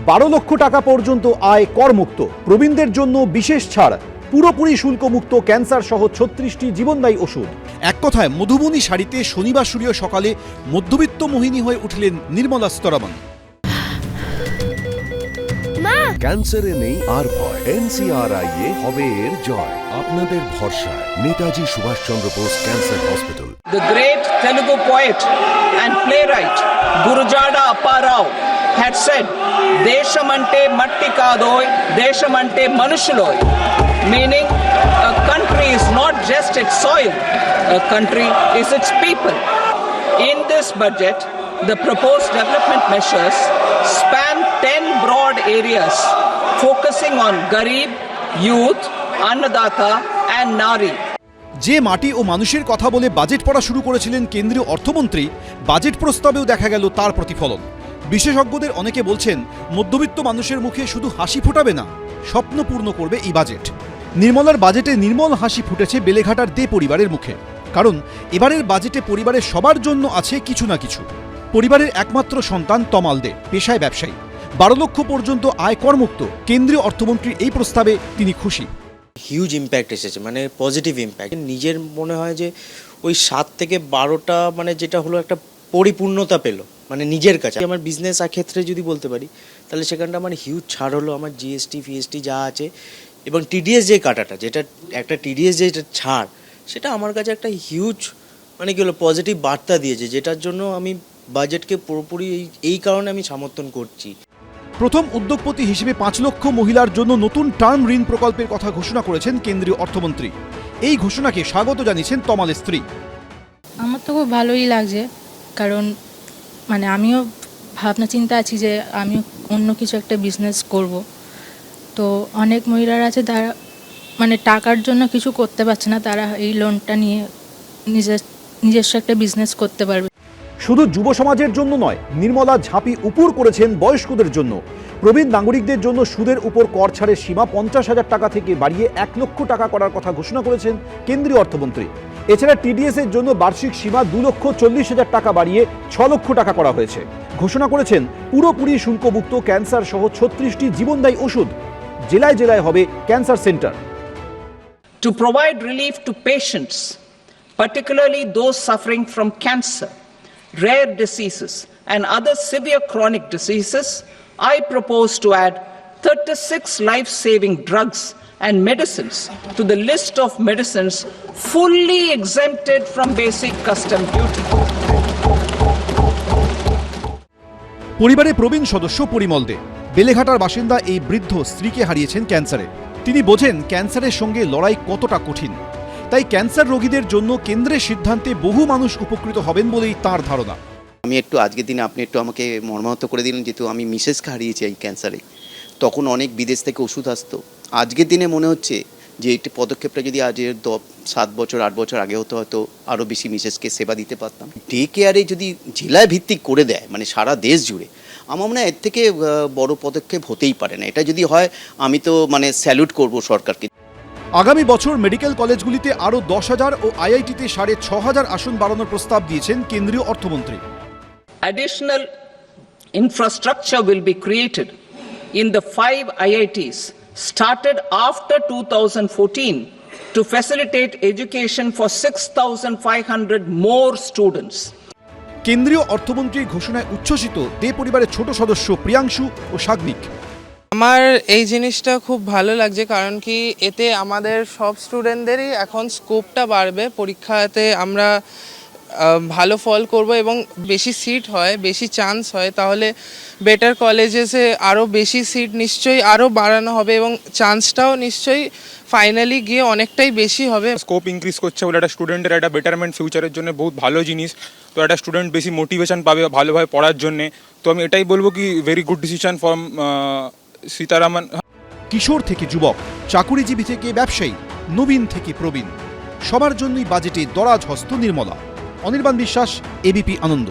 12 লক্ষ টাকা পর্যন্ত আয় করমুক্ত। প্রবীণদের জন্য বিশেষ ছাড়, পুরোপুরি শুল্কমুক্ত ক্যান্সার সহ 36টি জীবনদায়ী ওষুধ। এক কথায় মধুবনী শাড়িতে শনিবার সূর্য সকালে মধ্যবিত্ত মোহিনী হয়ে উঠলেন নির্মলা সীতারামন। ক্যান্সারে নেই আর ভয়, NCRI হবে এর জয়। আপনাদের ভরসা Netaji Subhash Chandra Bose cancer hospital. The great Telugu poet and playwright Gurujada Appa Rao had said, "Deshamante matti kadoy, deshamante manushuloy," meaning a country is not just its soil, a country is its people. In this budget, the proposed development measures span 10 broad areas focusing on Garib, youth, Annadata and Nari. যে মাটি ও মানুষের কথা বলে budget পড়া শুরু করেছিলেন কেন্দ্রীয় অর্থমন্ত্রী, বাজেট প্রস্তাবেও দেখা গেল তার প্রতিফলন। বিশেষজ্ঞদের অনেকে বলছেন, মধ্যবিত্ত মানুষের মুখে শুধু হাসি ফোটাবে না, স্বপ্ন পূর্ণ করবে এই বাজেট। নির্মলার বাজেটে নির্মল হাসি ফুটেছে বেলেঘাটার দে পরিবারের মুখে। কারণ এবারের বাজেটে পরিবারের সবার জন্য আছে কিছু না কিছু। পরিবারের একমাত্র সন্তান তমাল দে পেশায় ব্যবসায়ী, 12 লক্ষ পর্যন্ত আয় করমুক্ত। কেন্দ্রীয় অর্থমন্ত্রীর এই প্রস্তাবে তিনি খুশি। হিউজ ইম্প্যাক্ট এসেছে, মানে পজিটিভ ইম্প্যাক্ট। নিজের মনে হয় যে ওই 7 থেকে 12টা মানে যেটা হলো একটা পরিপূর্ণতা পেল মানে নিজের কাছে। আমার বিজনেস ক্ষেত্রে যদি বলতে পারি তাহলে সেখানটা আমার হিউজ ছাড় হলো। আমার জিএসটি ফিএসটি যা আছে এবং টিডিএস যে কাটাটা, যেটা একটা টিডিএস যেটা ছাড়, সেটা আমার কাছে একটা হিউজ মানে কি হলো পজিটিভ বার্তা দিয়েছে, যেটার জন্য আমি বাজেটকে পুরোপুরি এই কারণে আমি সমর্থন করছি। প্রথম উদ্যোগপতি হিসেবে 5 লক্ষ মহিলার জন্য নতুন টার্ম ঋণ প্রকল্পের কথা ঘোষণা করেছেন কেন্দ্রীয় অর্থমন্ত্রী। এই ঘোষণাকে স্বাগত জানিয়েছেন তমালের স্ত্রী। আমার তো খুব ভালোই লাগছে, কারণ মানে আমিও ভাবনা চিন্তা আছি যে আমি অন্য কিছু একটা বিজনেস করব। তো অনেক মহিলারা আছে তারা মানে টাকার জন্য কিছু করতে পারছে না, তারা এই লোনটা নিয়ে নিজস্ব একটা বিজনেস করতে পারবে। শুধু যুব সমাজের জন্য নয়, নির্মলা ঝাঁপি উপর করেছেন বয়স্কদের জন্য। প্রবীণ নাগরিকদের জন্য সুদের উপর কর ছাড়ের সীমা 50,000 টাকা থেকে বাড়িয়ে 1 লক্ষ টাকা করার কথা ঘোষণা করেছেন কেন্দ্রীয় অর্থমন্ত্রী। এছাড়া টিডিএস এর জন্য বার্ষিক সীমা 2,40,000 টাকা বাড়িয়ে 6 লক্ষ টাকা করা হয়েছে। ঘোষণা করেছেন পুরোপুরি শুল্কমুক্ত ক্যান্সার সহ 36টি জীবনদায়ী ওষুধ। জেলায় জেলায় হবে cancer centre. To provide relief to patients, particularly those suffering from cancer, rare diseases and other severe chronic diseases, I propose to add 36 life-saving drugs and medicines to the list of medicines fully exempted from basic custom duty. পরিবারে প্রবীণ সদস্য পরিমল দে বেলেঘাটার বাসিন্দা। এই বৃদ্ধ স্ত্রীকে হারিয়েছেন ক্যান্সারে। তিনি বোঝেন ক্যান্সারের সঙ্গে লড়াই কতটা কঠিন। তাই ক্যান্সার রোগীদের জন্য কেন্দ্রের সিদ্ধান্তে বহু মানুষ উপকৃত হবেন বলেই তার ধারণা। আমি একটু আজকের দিনে আপনি একটু আমাকে মর্মাহত করে দিলেন, যেহেতু আমি মিসেসকে হারিয়েছি এই ক্যান্সারে। তখন অনেক বিদেশ থেকে ওষুধ আসতো। আজকের দিনে মনে হচ্ছে যে এই পদক্ষেপটা যদি আজ 7 বছর 8 বছর আগে হতো, হয়তো আরও বেশি মিসেসকে সেবা দিতে পারতাম। ডে কেয়ারে যদি জেলায় ভিত্তিক করে দেয়, মানে সারা দেশ জুড়ে, আমার মনে হয় এর থেকে বড় পদক্ষেপ হতেই পারে না। এটা যদি হয় আমি তো মানে স্যালুট করব সরকারকে। আগামী বছর মেডিকেল কলেজগুলিতে আরও 10,000 ও আইআইটিতে 6,500 আসন বাড়ানোর প্রস্তাব দিয়েছেন কেন্দ্রীয় অর্থমন্ত্রী। Additional infrastructure will be created in the 5 IITs started after 2014 to facilitate education for 6,500 more students. কেন্দ্রীয় অর্থমন্ত্রীর ঘোষণায় উচ্ছ্বসিত দে পরিবারের ছোট সদস্য প্রিয়াংশু ও সাগনিক। আমার এই জিনিসটা খুব ভালো লাগছে, কারণ কি এতে আমাদের সব স্টুডেন্টদেরই এখন স্কোপটা বাড়বে। পরীক্ষাতে আমরা ভালো ফল করব এবং বেশি সিট হয়, বেশি চান্স হয়, তাহলে বেটার কলেজেসে আরও বেশি সিট নিশ্চয়ই আরও বাড়ানো হবে এবং চান্সটাও নিশ্চয়ই ফাইনালি গিয়ে অনেকটাই বেশি হবে। স্কোপ ইনক্রিজ করছে বলে একটা স্টুডেন্টের একটা বেটারমেন্ট ফিউচারের জন্য বহুত ভালো জিনিস। তো একটা স্টুডেন্ট বেশি মোটিভেশন পাবে ভালোভাবে পড়ার জন্যে। তো আমি এটাই বলবো কি very good decision from Sitharaman. কিশোর থেকে যুবক, চাকুরিজীবী থেকে ব্যবসায়ী, নবীন থেকে প্রবীণ, সবার জন্যই বাজেটে দরাজ হস্ত নির্মলা। অনির্বাণ বিশ্বাস, এবিপি আনন্দ।